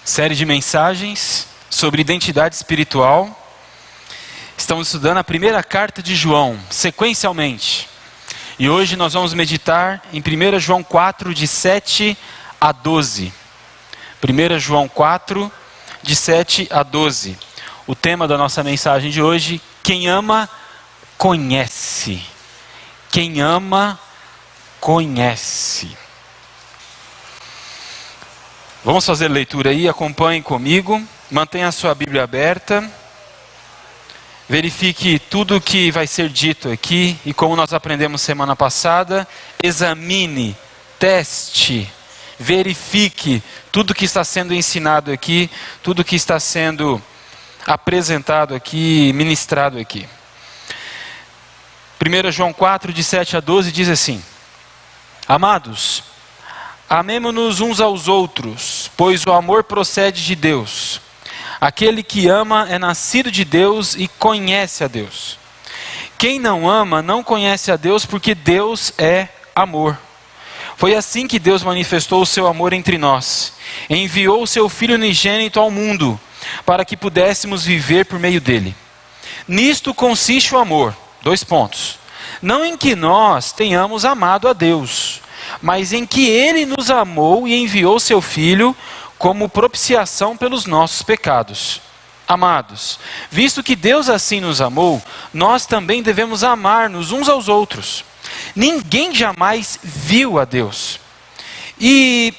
Série de mensagens sobre identidade espiritual. Estamos estudando a primeira carta de João, sequencialmente. E hoje nós vamos meditar em 1 João 4, de 7 a 12. 1 João 4, de 7 a 12. O tema da nossa mensagem de hoje: quem ama, conhece. Quem ama, conhece. Vamos fazer leitura aí, acompanhe comigo, mantenha a sua Bíblia aberta, verifique tudo o que vai ser dito aqui e como nós aprendemos semana passada, examine, teste, verifique tudo que está sendo ensinado aqui, tudo que está sendo apresentado aqui, ministrado aqui. 1 João 4, de 7 a 12 diz assim: Amados, amemo-nos uns aos outros, pois o amor procede de Deus. Aquele que ama é nascido de Deus e conhece a Deus. Quem não ama não conhece a Deus, porque Deus é amor. Foi assim que Deus manifestou o seu amor entre nós. Enviou o seu Filho unigênito ao mundo, para que pudéssemos viver por meio dele. Nisto consiste o amor. 2 pontos. Não em que nós tenhamos amado a Deus, mas em que Ele nos amou e enviou seu Filho como propiciação pelos nossos pecados. Amados, visto que Deus assim nos amou, nós também devemos amar-nos uns aos outros. Ninguém jamais viu a Deus. E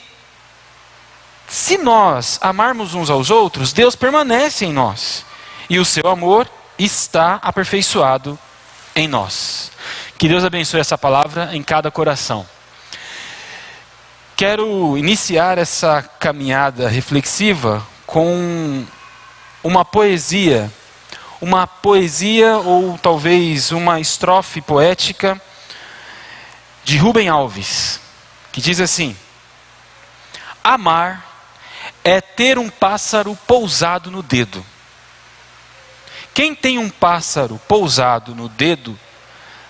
se nós amarmos uns aos outros, Deus permanece em nós, e o seu amor está aperfeiçoado em nós. Que Deus abençoe essa palavra em cada coração. Quero iniciar essa caminhada reflexiva com uma poesia ou talvez uma estrofe poética de Rubem Alves, que diz assim: amar é ter um pássaro pousado no dedo. Quem tem um pássaro pousado no dedo,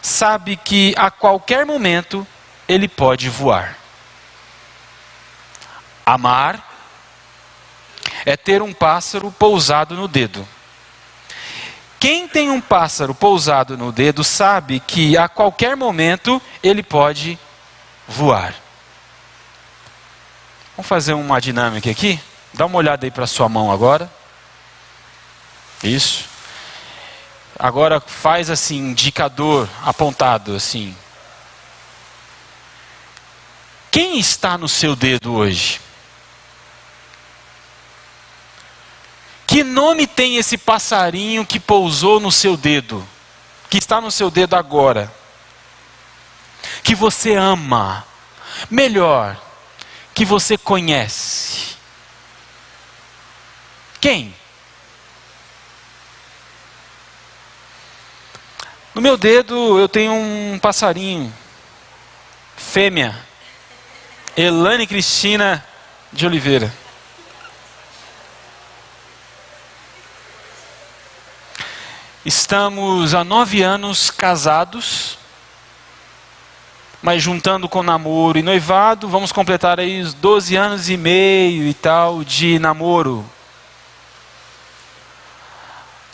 sabe que a qualquer momento ele pode voar. Amar é ter um pássaro pousado no dedo. Quem tem um pássaro pousado no dedo sabe que a qualquer momento ele pode voar. Vamos fazer uma dinâmica aqui? Dá uma olhada aí para a sua mão agora. Isso. Agora faz assim, indicador apontado assim. Quem está no seu dedo hoje? Que nome tem esse passarinho que pousou no seu dedo? Que está no seu dedo agora? Que você ama? Melhor, que você conhece? Quem? No meu dedo eu tenho um passarinho, fêmea, Elane Cristina de Oliveira. Estamos há 9 anos casados, mas juntando com namoro e noivado, vamos completar aí os 12 anos e meio e tal de namoro.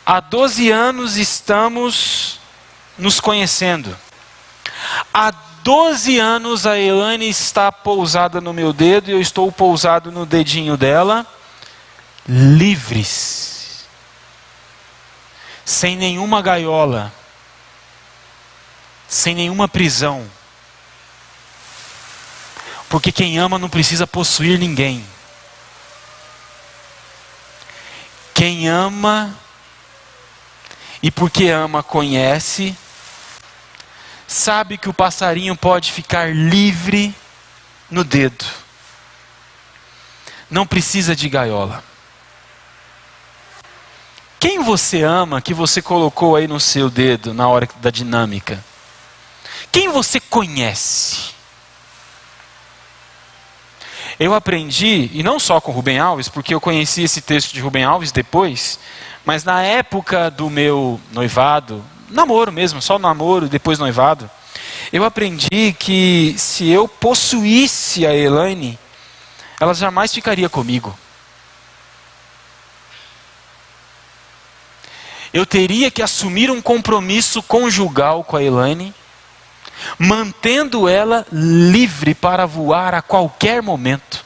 Há 12 anos estamos nos conhecendo. Há 12 anos a Elane está pousada no meu dedo e eu estou pousado no dedinho dela, livres, sem nenhuma gaiola, sem nenhuma prisão. Porque quem ama não precisa possuir ninguém. Quem ama, e porque ama, conhece, sabe que o passarinho pode ficar livre no dedo. Não precisa de gaiola. Quem você ama que você colocou aí no seu dedo na hora da dinâmica? Quem você conhece? Eu aprendi, e não só com Rubem Alves, porque eu conheci esse texto de Rubem Alves depois, mas na época do meu noivado, namoro mesmo, só namoro, depois noivado, eu aprendi que se eu possuísse a Elane, ela jamais ficaria comigo. eu teria que assumir um compromisso conjugal com a Elaine, mantendo ela livre para voar a qualquer momento.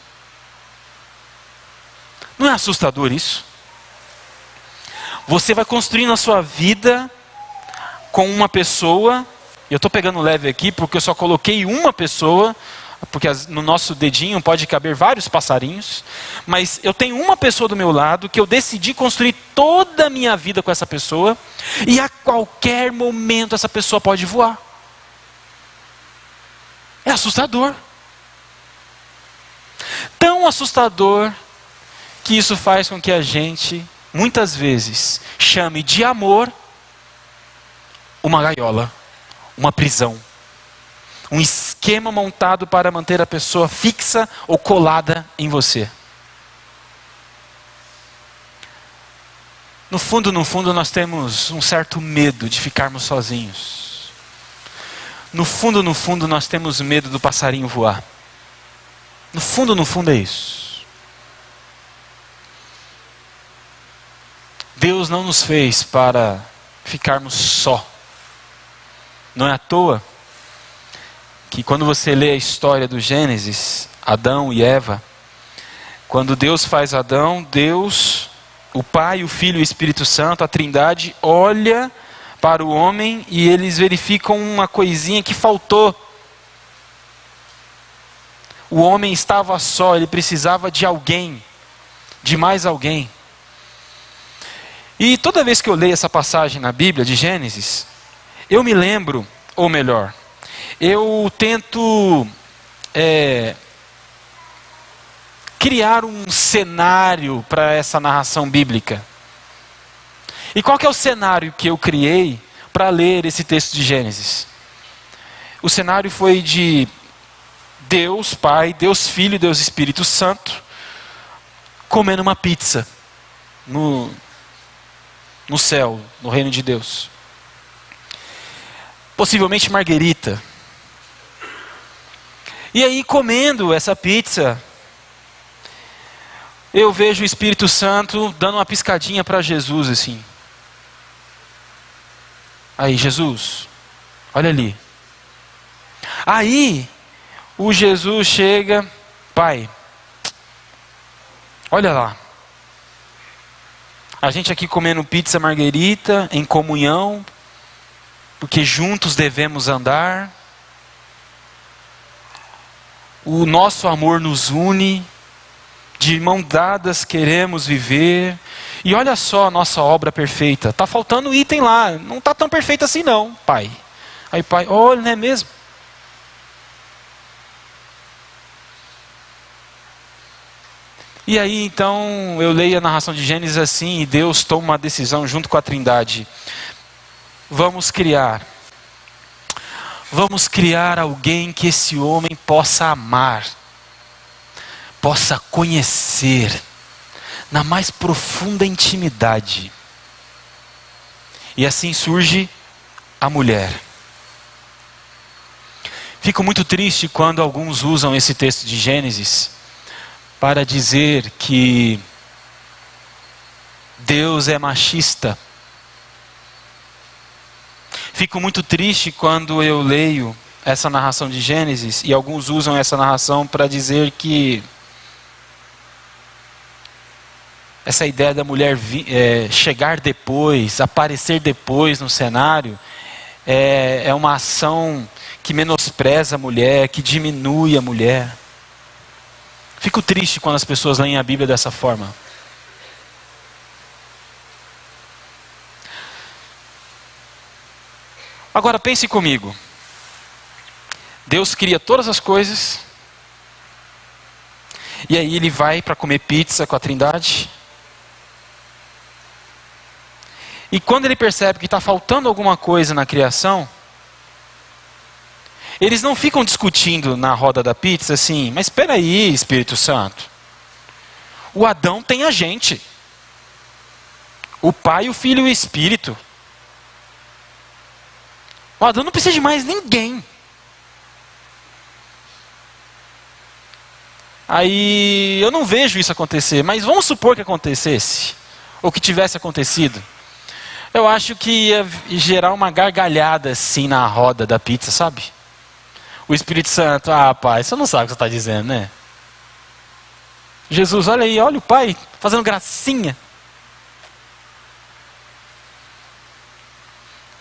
Não é assustador isso? Você vai construindo a sua vida com uma pessoa. Eu estou pegando leve aqui porque eu só coloquei uma pessoa, porque no nosso dedinho pode caber vários passarinhos. Mas eu tenho uma pessoa do meu lado que eu decidi construir toda a minha vida com essa pessoa. E a qualquer momento essa pessoa pode voar. É assustador. Tão assustador que isso faz com que a gente, muitas vezes, chame de amor uma gaiola, uma prisão, um esquema montado para manter a pessoa fixa ou colada em você. No fundo, nós temos um certo medo de ficarmos sozinhos. No fundo, nós temos medo do passarinho voar. No fundo é isso. Deus não nos fez para ficarmos só. Não é à toa que quando você lê a história do Gênesis, Adão e Eva, quando Deus faz Adão, Deus, o Pai, o Filho e o Espírito Santo, a Trindade, olha para o homem e eles verificam uma coisinha que faltou. O homem estava só, ele precisava de alguém, de mais alguém. E toda vez que eu leio essa passagem na Bíblia de Gênesis, eu me lembro, ou melhor, eu tento criar um cenário para essa narração bíblica. E qual que é o cenário que eu criei para ler esse texto de Gênesis? O cenário foi de Deus Pai, Deus Filho e Deus Espírito Santo comendo uma pizza no céu, no reino de Deus. Possivelmente marguerita. E aí, comendo essa pizza, eu vejo o Espírito Santo dando uma piscadinha para Jesus assim. Aí, Jesus, olha ali. Aí, o Jesus chega, Pai, olha lá. A gente aqui comendo pizza marguerita, em comunhão, porque juntos devemos andar. O nosso amor nos une, de mãos dadas queremos viver. E olha só a nossa obra perfeita. Está faltando item lá, não está tão perfeito assim não, Pai. Aí Pai, olha, não é mesmo? E aí então eu leio a narração de Gênesis assim, e Deus toma uma decisão junto com a Trindade. Vamos criar alguém que esse homem possa amar, possa conhecer, na mais profunda intimidade. E assim surge a mulher. Fico muito triste quando alguns usam esse texto de Gênesis para dizer que Deus é machista. Fico muito triste quando eu leio essa narração de Gênesis e alguns usam essa narração para dizer que essa ideia da mulher chegar depois, aparecer depois no cenário, é uma ação que menospreza a mulher, que diminui a mulher. Fico triste quando as pessoas leem a Bíblia dessa forma. Agora pense comigo. Deus cria todas as coisas. E aí ele vai para comer pizza com a Trindade. E quando ele percebe que está faltando alguma coisa na criação, eles não ficam discutindo na roda da pizza assim, mas espera aí, Espírito Santo. O Adão tem a gente. O Pai, o Filho e o Espírito. O Adão não precisa de mais ninguém. Aí eu não vejo isso acontecer, mas vamos supor que acontecesse, ou que tivesse acontecido. Eu acho que ia gerar uma gargalhada assim na roda da pizza, sabe? O Espírito Santo, pai, você não sabe o que você está dizendo, né? Jesus, olha aí, olha o pai fazendo gracinha.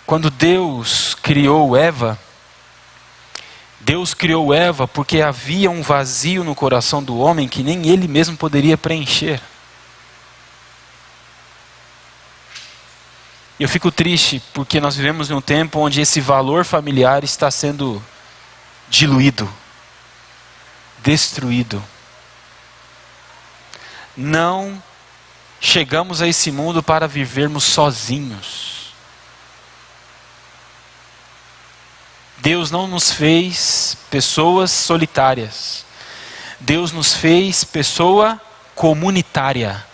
Quando Deus criou Eva porque havia um vazio no coração do homem que nem ele mesmo poderia preencher. Eu fico triste porque nós vivemos em um tempo onde esse valor familiar está sendo diluído, destruído. Não chegamos a esse mundo para vivermos sozinhos. Deus não nos fez pessoas solitárias. Deus nos fez pessoa comunitária.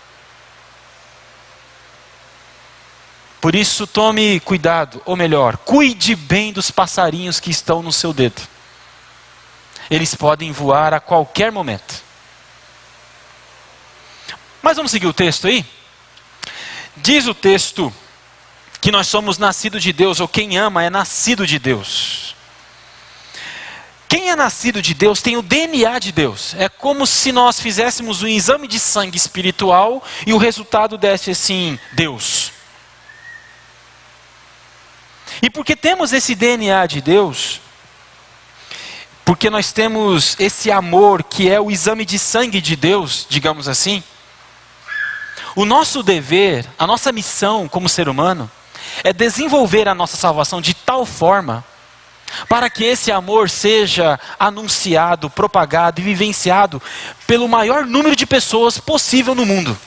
Por isso tome cuidado, ou melhor, cuide bem dos passarinhos que estão no seu dedo. Eles podem voar a qualquer momento. Mas vamos seguir o texto aí? Diz o texto que nós somos nascidos de Deus, ou quem ama é nascido de Deus. Quem é nascido de Deus tem o DNA de Deus. É como se nós fizéssemos um exame de sangue espiritual e o resultado desse assim, Deus. E porque temos esse DNA de Deus, porque nós temos esse amor que é o exame de sangue de Deus, digamos assim, o nosso dever, a nossa missão como ser humano, é desenvolver a nossa salvação de tal forma, para que esse amor seja anunciado, propagado e vivenciado pelo maior número de pessoas possível no mundo.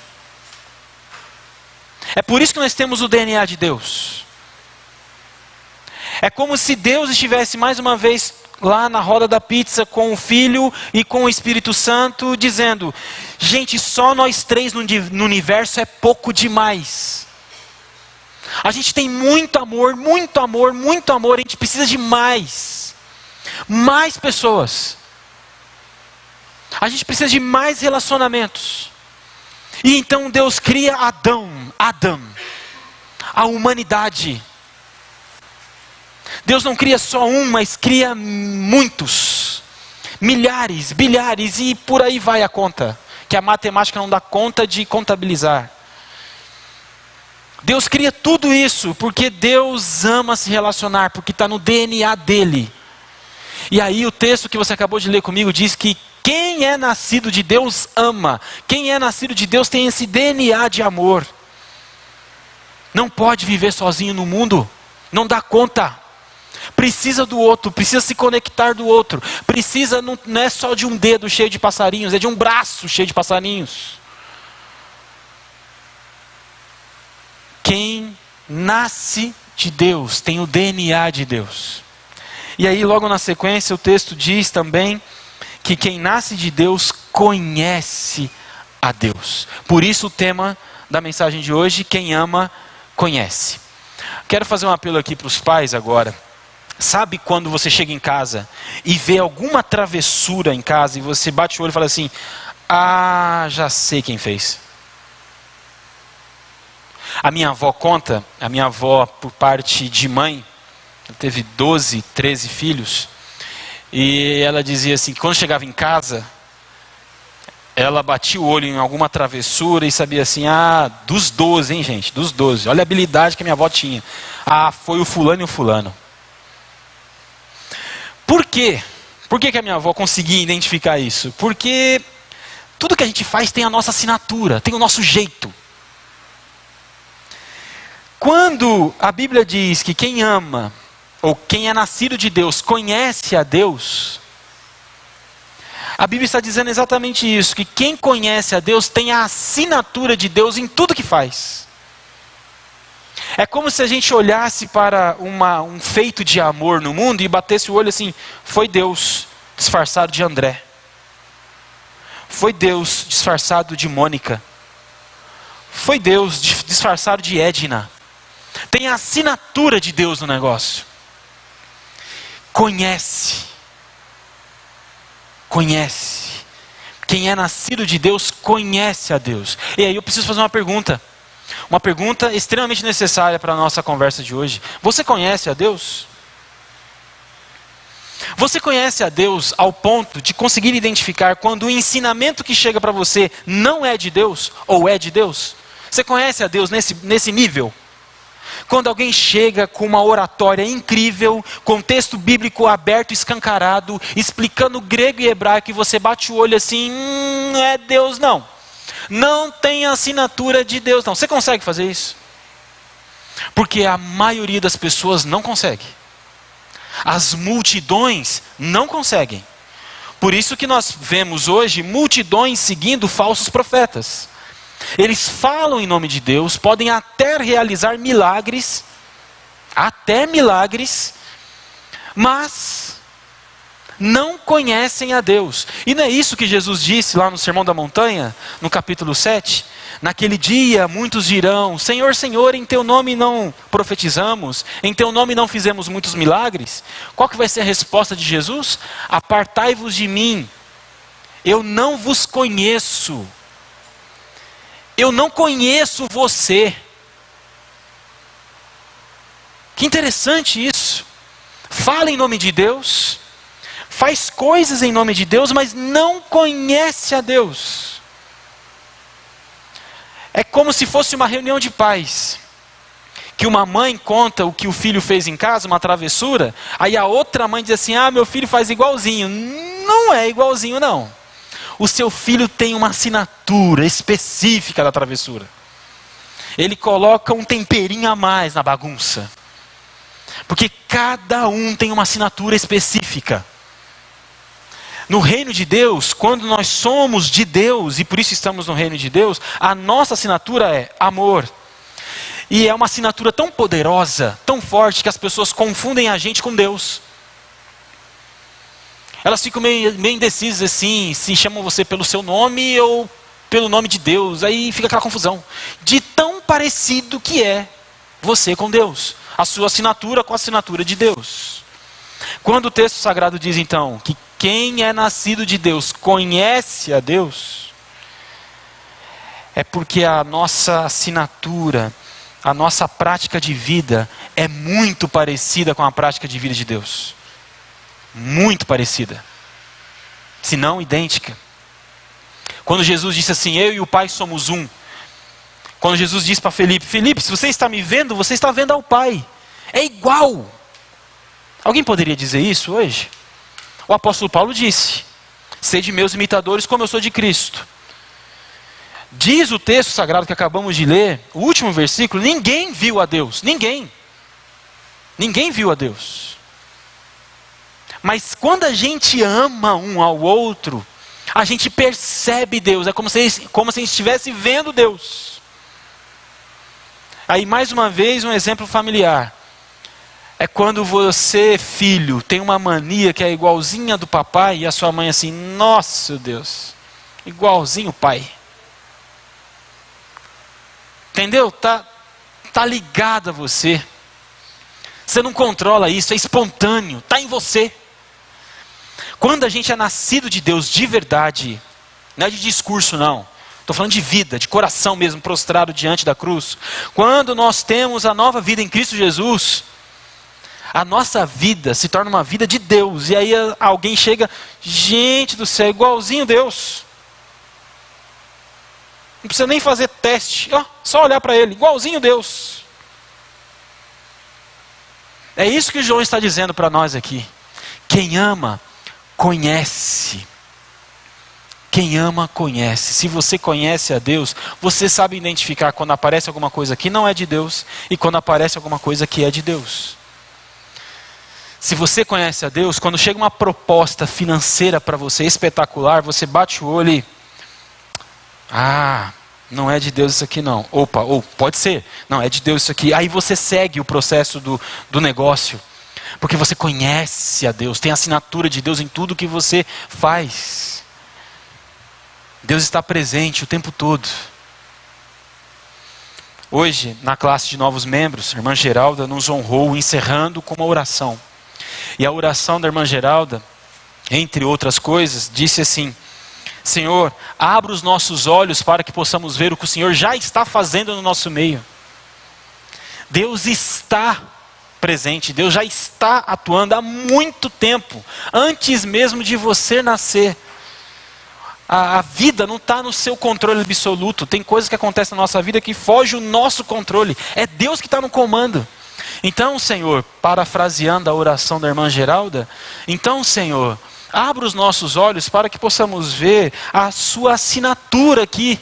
É por isso que nós temos o DNA de Deus. É como se Deus estivesse mais uma vez lá na roda da pizza com o Filho e com o Espírito Santo, dizendo: gente, só nós três no universo é pouco demais. A gente tem muito amor, muito amor, muito amor, a gente precisa de mais pessoas. A gente precisa de mais relacionamentos. E então Deus cria Adão, a humanidade. Deus não cria só um, mas cria muitos, milhares, bilhares e por aí vai a conta, que a matemática não dá conta de contabilizar. Deus cria tudo isso porque Deus ama se relacionar, porque está no DNA dele. E aí o texto que você acabou de ler comigo diz que quem é nascido de Deus ama, quem é nascido de Deus tem esse DNA de amor. Não pode viver sozinho no mundo, não dá conta. Precisa do outro, precisa se conectar do outro. Precisa, não é só de um dedo cheio de passarinhos, é de um braço cheio de passarinhos. Quem nasce de Deus tem o DNA de Deus. E aí logo na sequência o texto diz também que quem nasce de Deus conhece a Deus. Por isso o tema da mensagem de hoje, quem ama, conhece. Quero fazer um apelo aqui para os pais agora. Sabe quando você chega em casa e vê alguma travessura em casa e você bate o olho e fala assim: já sei quem fez. A minha avó conta, a minha avó por parte de mãe, teve 12, 13 filhos, e ela dizia assim, que quando chegava em casa, ela batia o olho em alguma travessura e sabia assim, dos 12, hein gente, dos 12, olha a habilidade que a minha avó tinha. Foi o fulano e o fulano. Por quê? Por que a minha avó conseguia identificar isso? Porque tudo que a gente faz tem a nossa assinatura, tem o nosso jeito. Quando a Bíblia diz que quem ama, ou quem é nascido de Deus, conhece a Deus, a Bíblia está dizendo exatamente isso, que quem conhece a Deus tem a assinatura de Deus em tudo que faz. É como se a gente olhasse para um feito de amor no mundo e batesse o olho assim, foi Deus disfarçado de André. Foi Deus disfarçado de Mônica. Foi Deus disfarçado de Edna. Tem a assinatura de Deus no negócio. Conhece. Quem é nascido de Deus conhece a Deus. E aí eu preciso fazer uma pergunta. Uma pergunta extremamente necessária para a nossa conversa de hoje. Você conhece a Deus? Você conhece a Deus ao ponto de conseguir identificar quando o ensinamento que chega para você não é de Deus ou é de Deus? Você conhece a Deus nesse nível? Quando alguém chega com uma oratória incrível, com texto bíblico aberto, escancarado, explicando grego e hebraico, e você bate o olho assim, não é Deus não. Não tem assinatura de Deus não. Você consegue fazer isso? Porque a maioria das pessoas não consegue. As multidões não conseguem. Por isso que nós vemos hoje multidões seguindo falsos profetas. Eles falam em nome de Deus, podem até realizar milagres, mas não conhecem a Deus. E não é isso que Jesus disse lá no Sermão da Montanha, no capítulo 7? Naquele dia muitos dirão, Senhor, Senhor, em teu nome não profetizamos, em teu nome não fizemos muitos milagres. Qual que vai ser a resposta de Jesus? Apartai-vos de mim, eu não vos conheço. Eu não conheço você. Que interessante isso. Fala em nome de Deus, faz coisas em nome de Deus, mas não conhece a Deus. É como se fosse uma reunião de pais, que uma mãe conta o que o filho fez em casa, uma travessura, aí a outra mãe diz assim, meu filho faz igualzinho. Não é igualzinho não. O seu filho tem uma assinatura específica da travessura. Ele coloca um temperinho a mais na bagunça. Porque cada um tem uma assinatura específica. No reino de Deus, quando nós somos de Deus, e por isso estamos no reino de Deus, a nossa assinatura é amor. E é uma assinatura tão poderosa, tão forte, que as pessoas confundem a gente com Deus. Elas ficam meio indecisas assim, se chamam você pelo seu nome ou pelo nome de Deus. Aí fica aquela confusão. De tão parecido que é você com Deus. A sua assinatura com a assinatura de Deus. Quando o texto sagrado diz então que quem é nascido de Deus conhece a Deus, é porque a nossa assinatura, a nossa prática de vida é muito parecida com a prática de vida de Deus. Muito parecida, se não idêntica. Quando Jesus disse assim, eu e o Pai somos um. Quando Jesus disse para Felipe, se você está me vendo, você está vendo ao Pai. É igual. Alguém poderia dizer isso hoje? O apóstolo Paulo disse, sede meus imitadores como eu sou de Cristo. Diz o texto sagrado que acabamos de ler, o último versículo, ninguém viu a Deus. Ninguém viu a Deus. Mas quando a gente ama um ao outro, a gente percebe Deus. É como se a gente estivesse vendo Deus. Aí mais uma vez um exemplo familiar. É quando você, filho, tem uma mania que é igualzinha do papai e a sua mãe assim, nossa Deus, igualzinho o pai. Entendeu? Tá ligado a você. Você não controla isso, é espontâneo, está em você. Quando a gente é nascido de Deus de verdade, não é de discurso não, estou falando de vida, de coração mesmo, prostrado diante da cruz. Quando nós temos a nova vida em Cristo Jesus, a nossa vida se torna uma vida de Deus. E aí alguém chega, gente do céu, igualzinho Deus. Não precisa nem fazer teste, só olhar para ele, igualzinho Deus. É isso que João está dizendo para nós aqui. Quem ama, conhece. Quem ama, conhece. Se você conhece a Deus, você sabe identificar quando aparece alguma coisa que não é de Deus e quando aparece alguma coisa que é de Deus. Se você conhece a Deus, quando chega uma proposta financeira para você espetacular, você bate o olho e... não é de Deus isso aqui não. Pode ser. Não, é de Deus isso aqui. Aí você segue o processo do negócio. Porque você conhece a Deus, tem a assinatura de Deus em tudo que você faz. Deus está presente o tempo todo. Hoje, na classe de novos membros, a irmã Geralda nos honrou encerrando com uma oração. E a oração da irmã Geralda, entre outras coisas, disse assim: Senhor, abra os nossos olhos para que possamos ver o que o Senhor já está fazendo no nosso meio. Deus está presente, Deus já está atuando há muito tempo, antes mesmo de você nascer. A vida não está no seu controle absoluto. Tem coisas que acontecem na nossa vida que fogem o nosso controle. É Deus que está no comando. Então, Senhor, parafraseando a oração da irmã Geralda, então, Senhor, abra os nossos olhos para que possamos ver a sua assinatura aqui.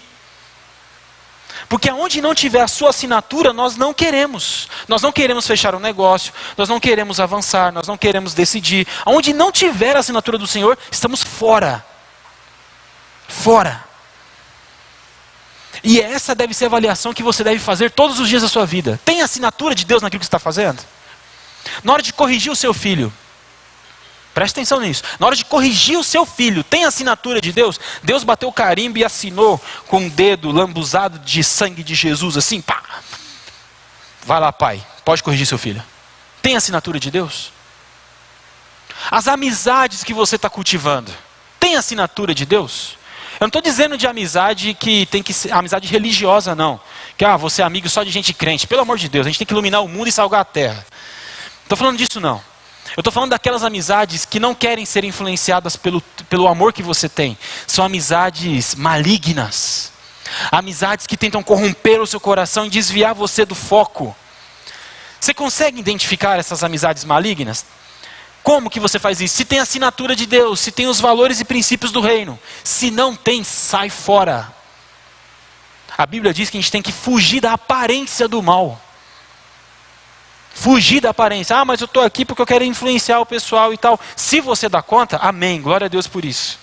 Porque aonde não tiver a sua assinatura, nós não queremos. Nós não queremos fechar um negócio, nós não queremos avançar, nós não queremos decidir. Aonde não tiver a assinatura do Senhor, estamos fora. Fora. E essa deve ser a avaliação que você deve fazer todos os dias da sua vida. Tem a assinatura de Deus naquilo que você está fazendo? Na hora de corrigir o seu filho, preste atenção nisso. Na hora de corrigir o seu filho, tem a assinatura de Deus? Deus bateu o carimbo e assinou com o dedo lambuzado de sangue de Jesus, assim, pá. Vai lá, pai, pode corrigir seu filho. Tem a assinatura de Deus? As amizades que você está cultivando, tem a assinatura de Deus? Eu não estou dizendo de amizade que tem que ser amizade religiosa, não. Que você é amigo só de gente crente. Pelo amor de Deus, a gente tem que iluminar o mundo e salgar a terra. Não estou falando disso, não. Eu estou falando daquelas amizades que não querem ser influenciadas pelo amor que você tem. São amizades malignas. Amizades que tentam corromper o seu coração e desviar você do foco. Você consegue identificar essas amizades malignas? Como que você faz isso? Se tem a assinatura de Deus, se tem os valores e princípios do reino. Se não tem, sai fora. A Bíblia diz que a gente tem que fugir da aparência do mal. Fugir da aparência. Mas eu estou aqui porque eu quero influenciar o pessoal e tal. Se você dá conta, amém, glória a Deus por isso.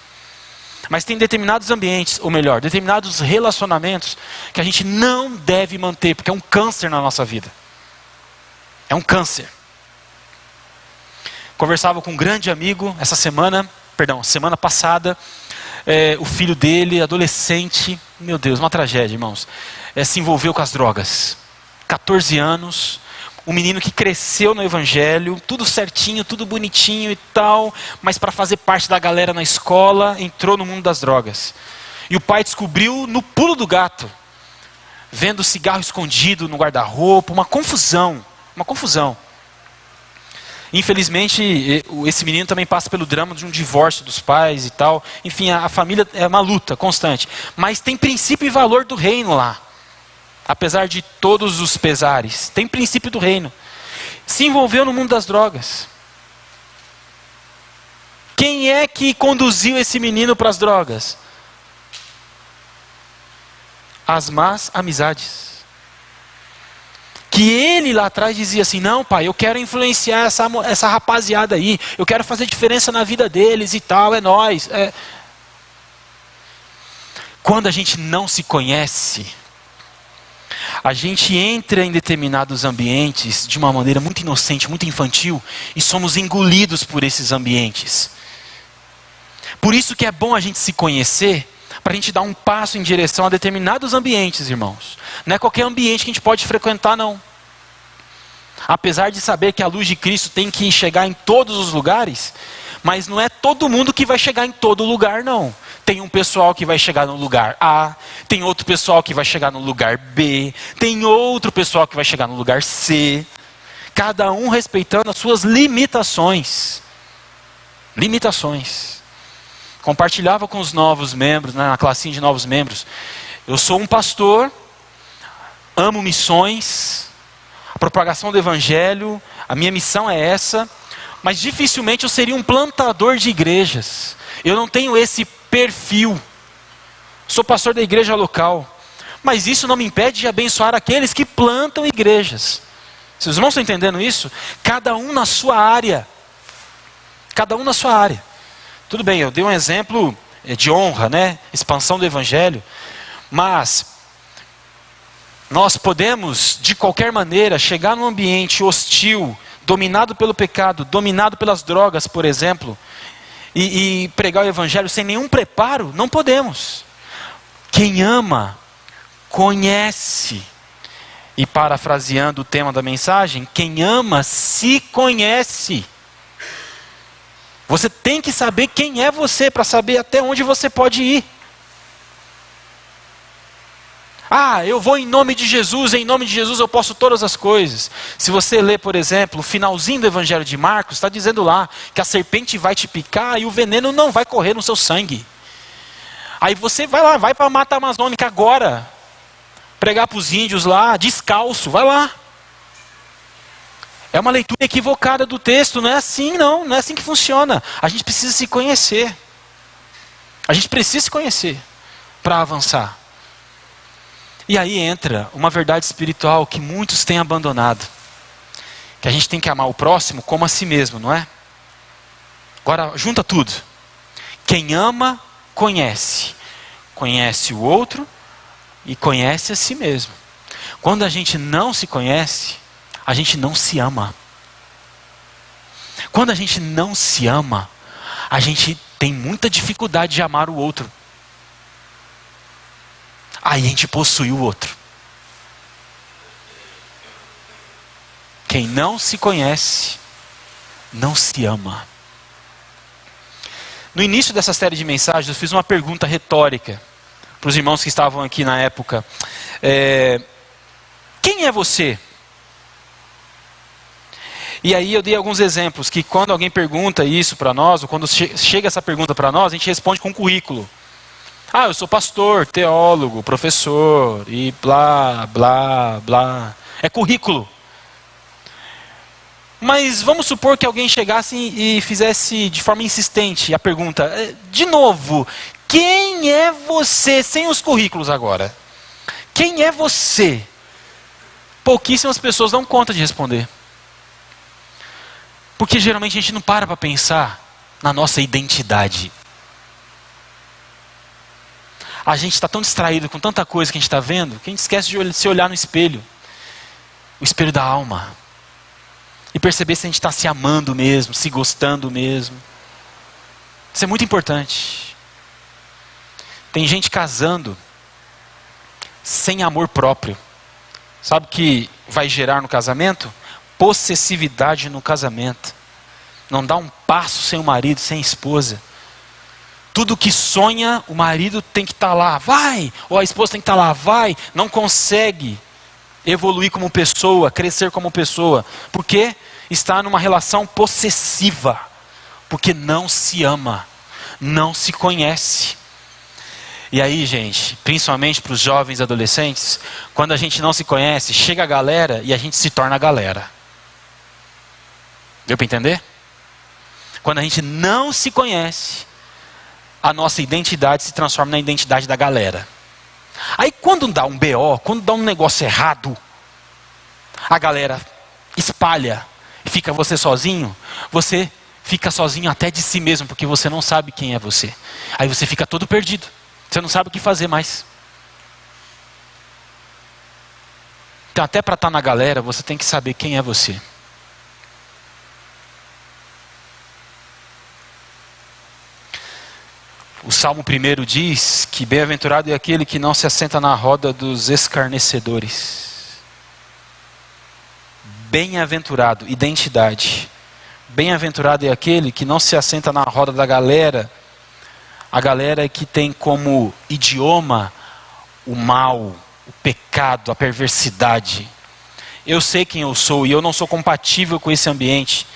Mas tem determinados ambientes, ou melhor, determinados relacionamentos que a gente não deve manter, porque é um câncer na nossa vida. É um câncer. Conversava com um grande amigo semana passada, o filho dele, adolescente, meu Deus, uma tragédia, irmãos, se envolveu com as drogas. 14 anos, um menino que cresceu no evangelho, tudo certinho, tudo bonitinho e tal, mas para fazer parte da galera na escola, entrou no mundo das drogas. E o pai descobriu no pulo do gato, vendo cigarro escondido no guarda-roupa, uma confusão. Infelizmente, esse menino também passa pelo drama de um divórcio dos pais e tal. Enfim, a família é uma luta constante. Mas tem princípio e valor do reino lá. Apesar de todos os pesares. Tem princípio do reino. Se envolveu no mundo das drogas. Quem é que conduziu esse menino para as drogas? As más amizades. Que ele lá atrás dizia assim, não pai, eu quero influenciar essa rapaziada aí, eu quero fazer diferença na vida deles e tal, é nóis. Quando a gente não se conhece, a gente entra em determinados ambientes de uma maneira muito inocente, muito infantil, e somos engolidos por esses ambientes. Por isso que é bom a gente se conhecer, para a gente dar um passo em direção a determinados ambientes, irmãos. Não é qualquer ambiente que a gente pode frequentar, não. Apesar de saber que a luz de Cristo tem que chegar em todos os lugares, mas não é todo mundo que vai chegar em todo lugar, não. Tem um pessoal que vai chegar no lugar A, tem outro pessoal que vai chegar no lugar B, tem outro pessoal que vai chegar no lugar C. Cada um respeitando as suas limitações. Compartilhava com os novos membros, na classinha de novos membros. Eu sou um pastor, amo missões, a propagação do evangelho, a minha missão é essa, mas dificilmente eu seria um plantador de igrejas. Eu não tenho esse perfil. Sou pastor da igreja local, mas isso não me impede de abençoar aqueles que plantam igrejas. Vocês irmãos estão entendendo isso? Cada um na sua área. Tudo bem, eu dei um exemplo de honra, né? Expansão do evangelho. Mas nós podemos, de qualquer maneira, chegar num ambiente hostil, dominado pelo pecado, dominado pelas drogas, por exemplo, e pregar o evangelho sem nenhum preparo. Não podemos. Quem ama, conhece. E parafraseando o tema da mensagem, quem ama se conhece. Você tem que saber quem é você para saber até onde você pode ir. Ah, eu vou em nome de Jesus eu posso todas as coisas. Se você ler, por exemplo, o finalzinho do Evangelho de Marcos, está dizendo lá que a serpente vai te picar e o veneno não vai correr no seu sangue. Aí você vai lá, vai para a Mata Amazônica agora, pregar para os índios lá, descalço, vai lá. É uma leitura equivocada do texto, não é assim não é assim que funciona. A gente precisa se conhecer. A gente precisa se conhecer para avançar. E aí entra uma verdade espiritual que muitos têm abandonado. Que a gente tem que amar o próximo como a si mesmo, não é? Agora, junta tudo. Quem ama, conhece. Conhece o outro e conhece a si mesmo. Quando a gente não se conhece, a gente não se ama. Quando a gente não se ama, a gente tem muita dificuldade de amar o outro. Aí a gente possui o outro. Quem não se conhece, não se ama. No início dessa série de mensagens, eu fiz uma pergunta retórica para os irmãos que estavam aqui na época. Quem é você? E aí eu dei alguns exemplos, que quando alguém pergunta isso para nós, ou quando chega essa pergunta para nós, a gente responde com um currículo. Ah, eu sou pastor, teólogo, professor, e blá, blá, blá. É currículo. Mas vamos supor que alguém chegasse e fizesse de forma insistente a pergunta, de novo, quem é você? Sem os currículos agora. Quem é você? Pouquíssimas pessoas dão conta de responder. Porque geralmente a gente não para pensar na nossa identidade. A gente está tão distraído com tanta coisa que a gente está vendo, que a gente esquece de se olhar no espelho. O espelho da alma. E perceber se a gente está se amando mesmo, se gostando mesmo. Isso é muito importante. Tem gente casando sem amor próprio. Sabe o que vai gerar no casamento? Possessividade no casamento. Não dá um passo sem o marido, sem a esposa. Tudo que sonha, o marido tem que estar lá, vai! Ou a esposa tem que estar lá, vai! Não consegue evoluir como pessoa, crescer como pessoa. Porque está numa relação possessiva. Porque não se ama, não se conhece. E aí, gente, principalmente para os jovens e adolescentes, quando a gente não se conhece, chega a galera e a gente se torna a galera. Deu para entender? Quando a gente não se conhece, a nossa identidade se transforma na identidade da galera. Aí quando dá um BO, quando dá um negócio errado, a galera espalha, fica você sozinho, você fica sozinho até de si mesmo, porque você não sabe quem é você. Aí você fica todo perdido, você não sabe o que fazer mais. Então até para estar na galera, você tem que saber quem é você. O Salmo 1 diz que bem-aventurado é aquele que não se assenta na roda dos escarnecedores. Bem-aventurado, identidade. Bem-aventurado é aquele que não se assenta na roda da galera. A galera que tem como idioma o mal, o pecado, a perversidade. Eu sei quem eu sou e eu não sou compatível com esse ambiente.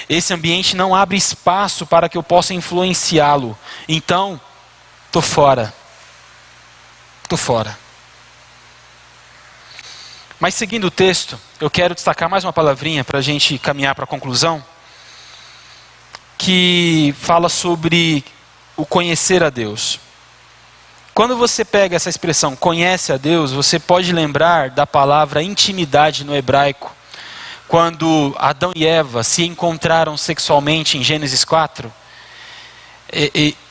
Esse ambiente não abre espaço para que eu possa influenciá-lo. Então, estou fora. Estou fora. Mas seguindo o texto, eu quero destacar mais uma palavrinha para a gente caminhar para a conclusão. Que fala sobre o conhecer a Deus. Quando você pega essa expressão, conhece a Deus, você pode lembrar da palavra intimidade no hebraico. Quando Adão e Eva se encontraram sexualmente em Gênesis 4,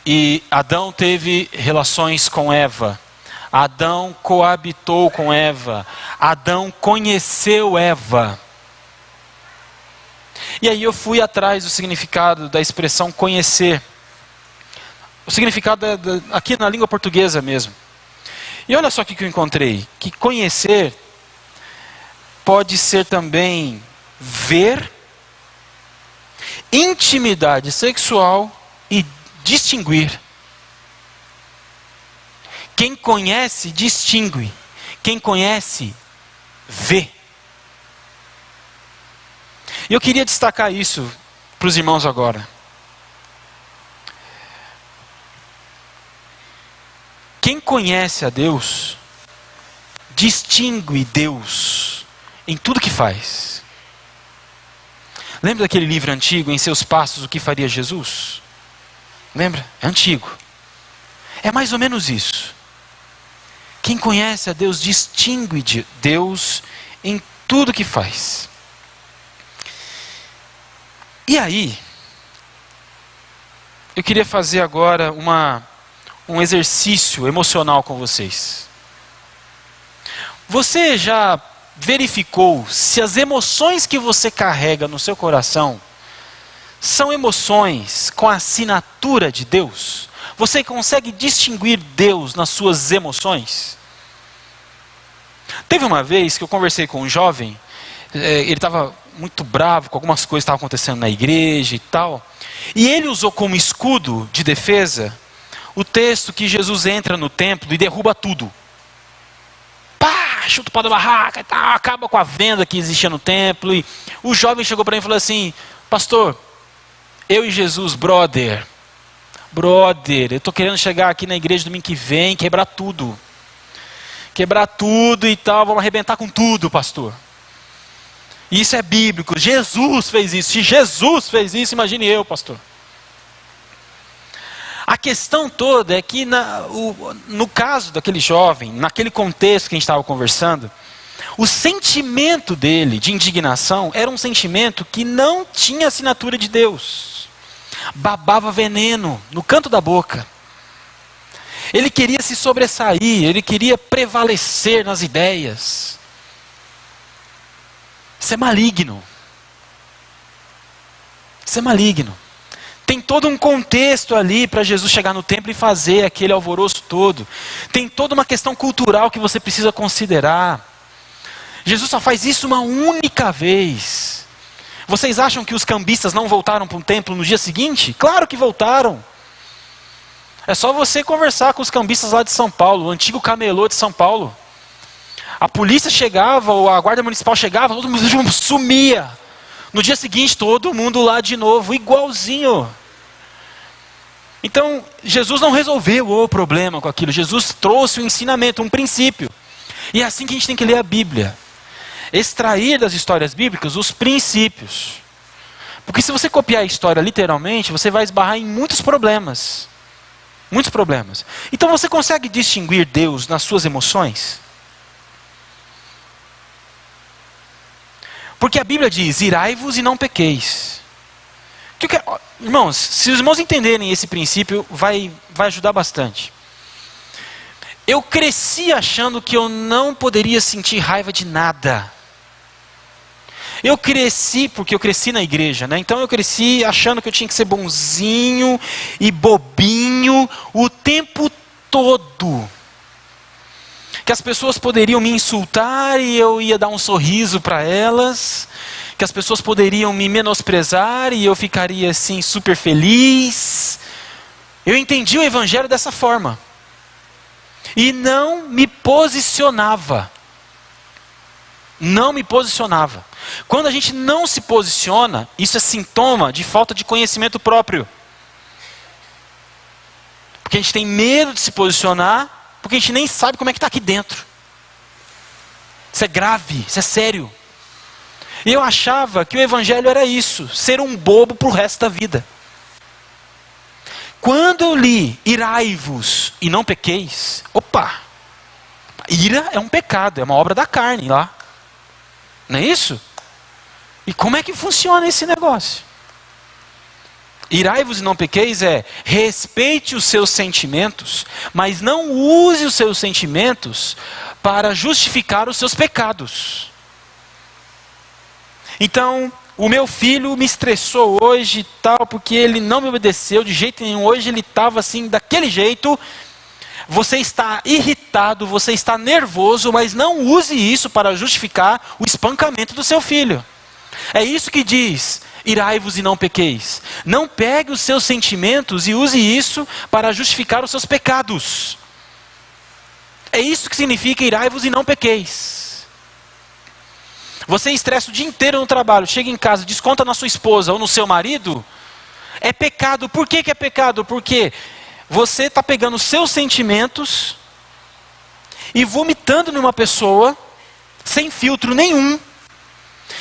e Adão teve relações com Eva, Adão coabitou com Eva, Adão conheceu Eva. E aí eu fui atrás do significado da expressão conhecer. O significado é aqui na língua portuguesa mesmo. E olha só o que eu encontrei, que conhecer pode ser também ver intimidade sexual e distinguir. Quem conhece, distingue. Quem conhece, vê. E eu queria destacar isso para os irmãos agora. Quem conhece a Deus, distingue Deus em tudo que faz. Lembra daquele livro antigo, Em Seus Passos, o que faria Jesus? Lembra? É antigo. É mais ou menos isso. Quem conhece a Deus, distingue de Deus em tudo que faz. E aí, eu queria fazer agora um exercício emocional com vocês. Você já verificou se as emoções que você carrega no seu coração são emoções com a assinatura de Deus? Você consegue distinguir Deus nas suas emoções? Teve uma vez que eu conversei com um jovem, ele estava muito bravo com algumas coisas que estavam acontecendo na igreja e tal, e ele usou como escudo de defesa o texto que Jesus entra no templo e derruba tudo. Pá, chuta o pau da barraca e tal, acaba com a venda que existia no templo. E o jovem chegou para mim e falou assim: pastor, eu e Jesus, brother, eu estou querendo chegar aqui na igreja domingo que vem, quebrar tudo e tal, vamos arrebentar com tudo, pastor. E isso é bíblico, Jesus fez isso. Se Jesus fez isso, imagine eu, pastor. A questão toda é que no caso daquele jovem, naquele contexto que a gente estava conversando, o sentimento dele de indignação era um sentimento que não tinha assinatura de Deus. Babava veneno no canto da boca. Ele queria se sobressair, ele queria prevalecer nas ideias. Isso é maligno. Isso é maligno. Tem todo um contexto ali para Jesus chegar no templo e fazer aquele alvoroço todo. Tem toda uma questão cultural que você precisa considerar. Jesus só faz isso uma única vez. Vocês acham que os cambistas não voltaram para o templo no dia seguinte? Claro que voltaram. É só você conversar com os cambistas lá de São Paulo, o antigo camelô de São Paulo. A polícia chegava, ou a guarda municipal chegava, todo mundo sumia. No dia seguinte, todo mundo lá de novo, igualzinho. Então, Jesus não resolveu o problema com aquilo. Jesus trouxe um ensinamento, um princípio. E é assim que a gente tem que ler a Bíblia. Extrair das histórias bíblicas os princípios. Porque se você copiar a história literalmente, você vai esbarrar em muitos problemas. Muitos problemas. Então você consegue distinguir Deus nas suas emoções? Porque a Bíblia diz: irai-vos e não pequeis. Irmãos, se os irmãos entenderem esse princípio, vai ajudar bastante. Eu cresci achando que eu não poderia sentir raiva de nada. Eu cresci, porque eu cresci na igreja, né? Então eu cresci achando que eu tinha que ser bonzinho e bobinho o tempo todo. Que as pessoas poderiam me insultar e eu ia dar um sorriso para elas. Que as pessoas poderiam me menosprezar e eu ficaria assim super feliz. Eu entendi o evangelho dessa forma. E não me posicionava. Não me posicionava. Quando a gente não se posiciona, isso é sintoma de falta de conhecimento próprio. Porque a gente tem medo de se posicionar, porque a gente nem sabe como é que está aqui dentro. Isso é grave, isso é sério. E eu achava que o evangelho era isso, ser um bobo para o resto da vida. Quando eu li, irai-vos e não pequeis, ira é um pecado, é uma obra da carne lá. Não é isso? E como é que funciona esse negócio? Irai-vos e não pequeis é: respeite os seus sentimentos, mas não use os seus sentimentos para justificar os seus pecados. Então, o meu filho me estressou hoje e tal, porque ele não me obedeceu de jeito nenhum. Hoje ele estava assim, daquele jeito. Você está irritado, você está nervoso, mas não use isso para justificar o espancamento do seu filho. É isso que diz: irai-vos e não pequeis. Não pegue os seus sentimentos e use isso para justificar os seus pecados. É isso que significa irai-vos e não pequeis. Você estressa o dia inteiro no trabalho, chega em casa, desconta na sua esposa ou no seu marido, é pecado. Por que é pecado? Porque você está pegando os seus sentimentos e vomitando numa pessoa, sem filtro nenhum,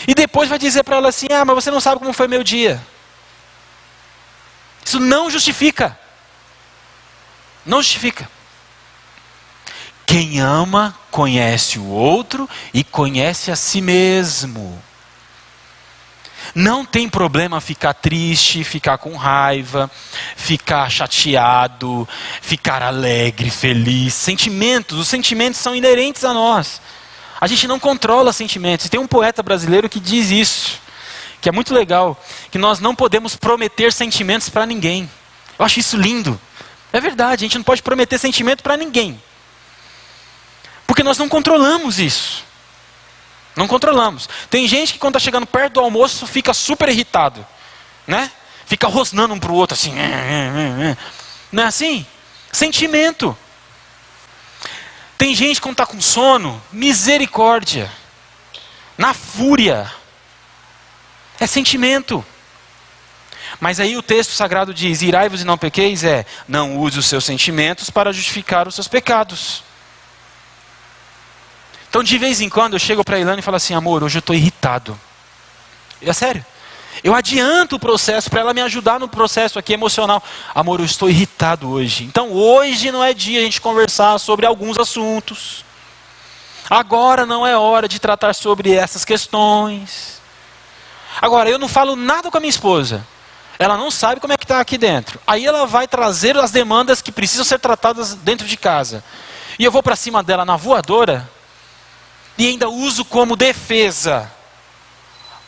e depois vai dizer para ela assim, mas você não sabe como foi meu dia. Isso não justifica. Não justifica. Quem ama, conhece o outro e conhece a si mesmo. Não tem problema ficar triste, ficar com raiva, ficar chateado, ficar alegre, feliz. Sentimentos, os sentimentos são inerentes a nós. A gente não controla sentimentos. Tem um poeta brasileiro que diz isso, que é muito legal, que nós não podemos prometer sentimentos para ninguém. Eu acho isso lindo. É verdade, a gente não pode prometer sentimento para ninguém. Porque nós não controlamos isso. Não controlamos. Tem gente que quando está chegando perto do almoço fica super irritado, né? Fica rosnando um para o outro assim. Não é assim? Sentimento. Tem gente que quando está com sono, misericórdia. Na fúria. É sentimento. Mas aí o texto sagrado diz, irai-vos e não pequeis, não use os seus sentimentos para justificar os seus pecados. Então de vez em quando eu chego para a Ilana e falo assim, amor, hoje eu estou irritado. É sério. Eu adianto o processo para ela me ajudar no processo aqui emocional. Amor, eu estou irritado hoje. Então hoje não é dia a gente conversar sobre alguns assuntos. Agora não é hora de tratar sobre essas questões. Agora, eu não falo nada com a minha esposa. Ela não sabe como é que está aqui dentro. Aí ela vai trazer as demandas que precisam ser tratadas dentro de casa. E eu vou para cima dela na voadora. E ainda uso como defesa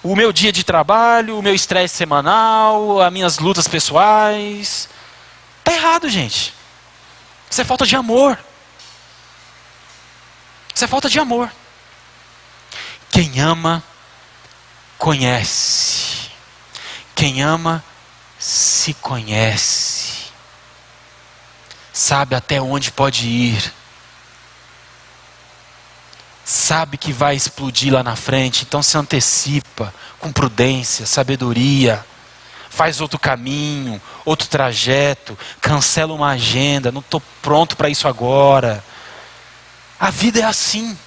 o meu dia de trabalho, o meu estresse semanal, as minhas lutas pessoais. Está errado, gente. Isso é falta de amor. Isso é falta de amor. Quem ama, conhece. Quem ama, se conhece. Sabe até onde pode ir. Sabe que vai explodir lá na frente, então se antecipa com prudência, sabedoria, faz outro caminho, outro trajeto, cancela uma agenda, não estou pronto para isso agora. A vida é assim,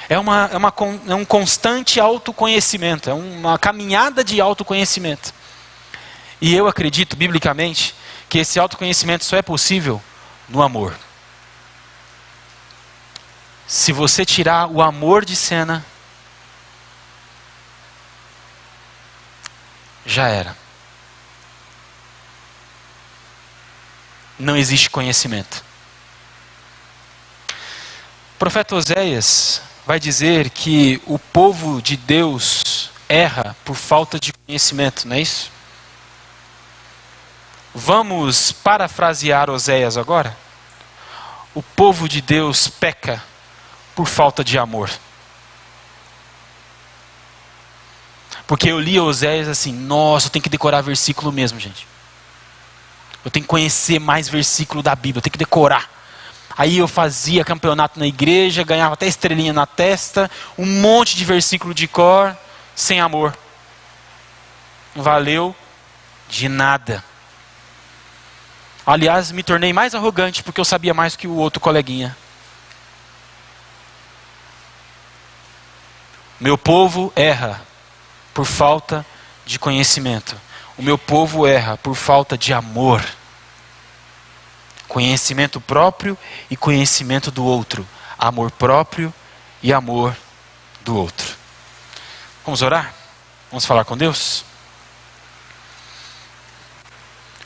é um constante autoconhecimento, é uma caminhada de autoconhecimento. E eu acredito, biblicamente, que esse autoconhecimento só é possível no amor. Se você tirar o amor de cena, já era. Não existe conhecimento. O profeta Oséias vai dizer que o povo de Deus erra por falta de conhecimento, não é isso? Vamos parafrasear Oséias agora? O povo de Deus peca por falta de amor. Porque eu li Oséias assim, nossa, eu tenho que decorar versículo mesmo, gente. Eu tenho que conhecer mais versículo da Bíblia, eu tenho que decorar. Aí eu fazia campeonato na igreja, ganhava até estrelinha na testa, um monte de versículo de cor, sem amor. Não valeu de nada. Aliás, me tornei mais arrogante porque eu sabia mais que o outro coleguinha. Meu povo erra por falta de conhecimento. O meu povo erra por falta de amor. Conhecimento próprio e conhecimento do outro. Amor próprio e amor do outro. Vamos orar? Vamos falar com Deus?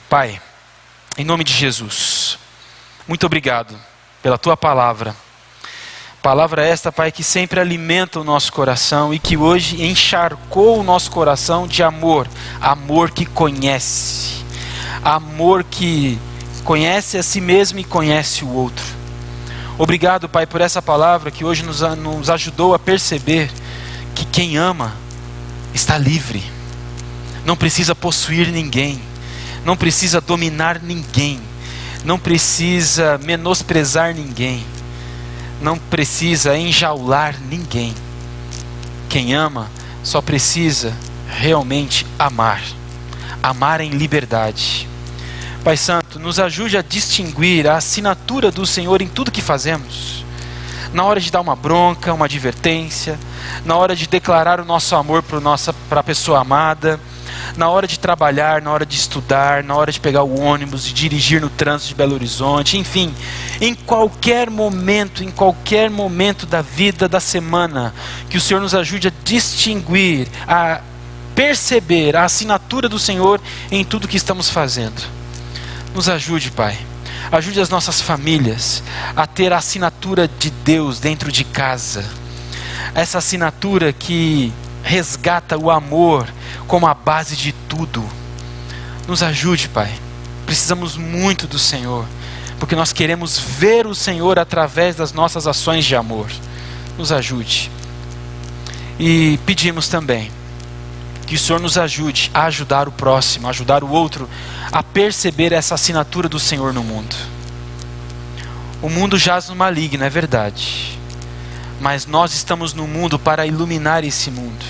Pai, em nome de Jesus, muito obrigado pela Tua palavra. Palavra esta, Pai, que sempre alimenta o nosso coração e que hoje encharcou o nosso coração de amor. Amor que conhece. Amor que conhece a si mesmo e conhece o outro. Obrigado, Pai, por essa palavra que hoje nos ajudou a perceber que quem ama está livre. não precisa possuir ninguém, não precisa dominar ninguém, não precisa menosprezar ninguém, não precisa enjaular ninguém. Quem ama só precisa realmente amar, amar em liberdade. Pai Santo, nos ajude a distinguir a assinatura do Senhor em tudo que fazemos. Na hora de dar uma bronca, uma advertência, na hora de declarar o nosso amor para a pessoa amada, na hora de trabalhar, na hora de estudar, na hora de pegar o ônibus, de dirigir no trânsito de Belo Horizonte, enfim, em qualquer momento da vida, da semana, que o Senhor nos ajude a distinguir, a perceber a assinatura do Senhor em tudo que estamos fazendo. Nos ajude, Pai. Ajude as nossas famílias a ter a assinatura de Deus dentro de casa. Essa assinatura que resgata o amor como a base de tudo. Nos ajude, Pai. Precisamos muito do Senhor, porque nós queremos ver o Senhor através das nossas ações de amor. Nos ajude. E pedimos também que o Senhor nos ajude a ajudar o próximo, a ajudar o outro a perceber essa assinatura do Senhor no mundo. O mundo jaz no maligno, é verdade. Mas nós estamos no mundo para iluminar esse mundo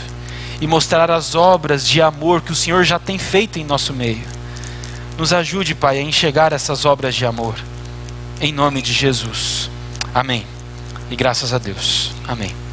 e mostrar as obras de amor que o Senhor já tem feito em nosso meio. Nos ajude, Pai, a enxergar essas obras de amor. Em nome de Jesus. Amém. E graças a Deus. Amém.